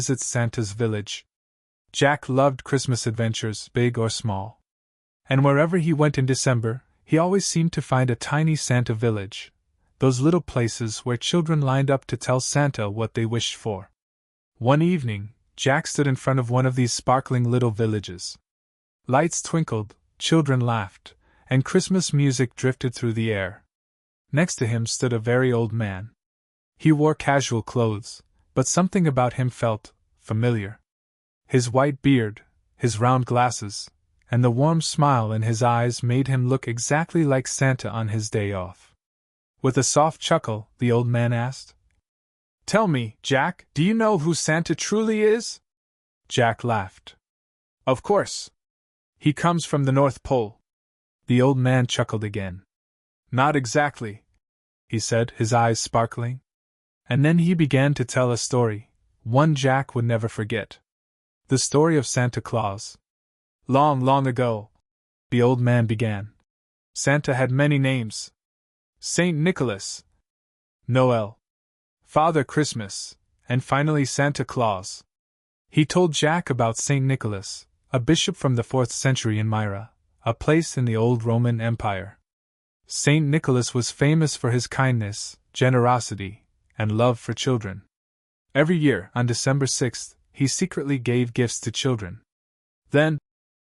visits Santa's village. Jack loved Christmas adventures, big or small. And wherever he went in December, he always seemed to find a tiny Santa village, those little places where children lined up to tell Santa what they wished for. One evening, Jack stood in front of one of these sparkling little villages. Lights twinkled, children laughed, and Christmas music drifted through the air. Next to him stood a very old man. He wore casual clothes, but something about him felt familiar. His white beard, his round glasses, and the warm smile in his eyes made him look exactly like Santa on his day off. With a soft chuckle, the old man asked, "Tell me, Jack, do you know who Santa truly is?" Jack laughed. "Of course. He comes from the North Pole." The old man chuckled again. "Not exactly," he said, his eyes sparkling. And then he began to tell a story, one Jack would never forget. The story of Santa Claus. "Long, long ago," the old man began, "Santa had many names. Saint Nicholas, Noel, Father Christmas, and finally Santa Claus." He told Jack about Saint Nicholas, a bishop from the 4th century in Myra, a place in the old Roman Empire. Saint Nicholas was famous for his kindness, generosity, and love for children. Every year, on December 6th, he secretly gave gifts to children. Then,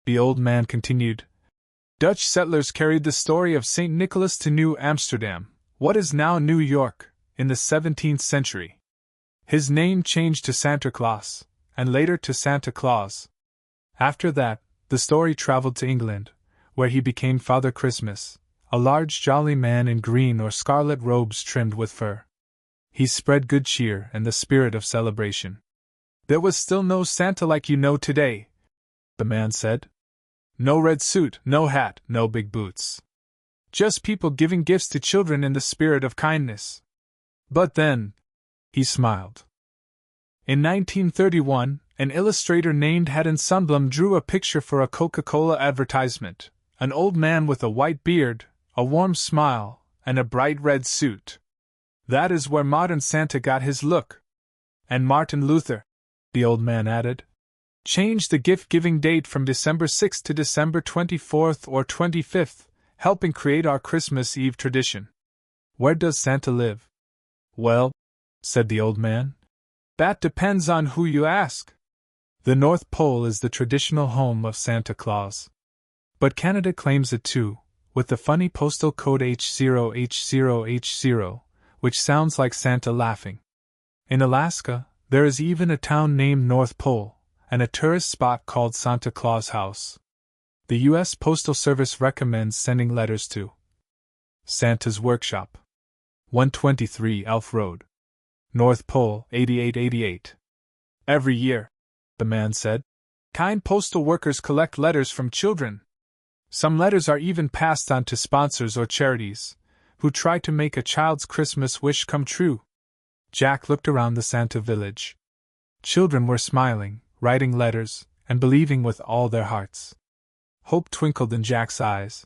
the old man continued, Dutch settlers carried the story of St. Nicholas to New Amsterdam, what is now New York, in the 17th century. His name changed to Santa Claus, and later to Santa Claus. After that, the story traveled to England, where he became Father Christmas, a large jolly man in green or scarlet robes trimmed with fur. He spread good cheer and the spirit of celebration. "There was still no Santa like you know today," the man said. "No red suit, no hat, no big boots. Just people giving gifts to children in the spirit of kindness. But then," he smiled. "In 1931, an illustrator named Haddon Sundblom drew a picture for a Coca-Cola advertisement, an old man with a white beard, a warm smile, and a bright red suit. That is where modern Santa got his look. And Martin Luther," the old man added, "changed the gift-giving date from December 6th to December 24th or 25th, helping create our Christmas Eve tradition." "Where does Santa live?" "Well," said the old man, "that depends on who you ask. The North Pole is the traditional home of Santa Claus. But Canada claims it too, with the funny postal code H0H0H0, which sounds like Santa laughing. In Alaska, there is even a town named North Pole, and a tourist spot called Santa Claus House. The U.S. Postal Service recommends sending letters to Santa's Workshop, 123 Elf Road, North Pole 8888. Every year, the man said, kind postal workers collect letters from children. Some letters are even passed on to sponsors or charities, who try to make a child's Christmas wish come true. Jack looked around the Santa village. Children were smiling, writing letters, and believing with all their hearts. Hope twinkled in Jack's eyes.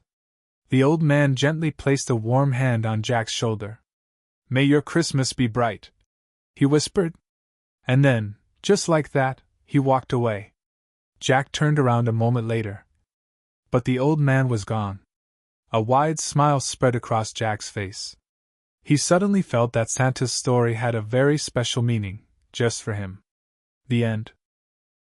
The old man gently placed a warm hand on Jack's shoulder. "May your Christmas be bright," he whispered. And then, just like that, he walked away. Jack turned around a moment later. But the old man was gone. A wide smile spread across Jack's face. He suddenly felt that Santa's story had a very special meaning, just for him. The end.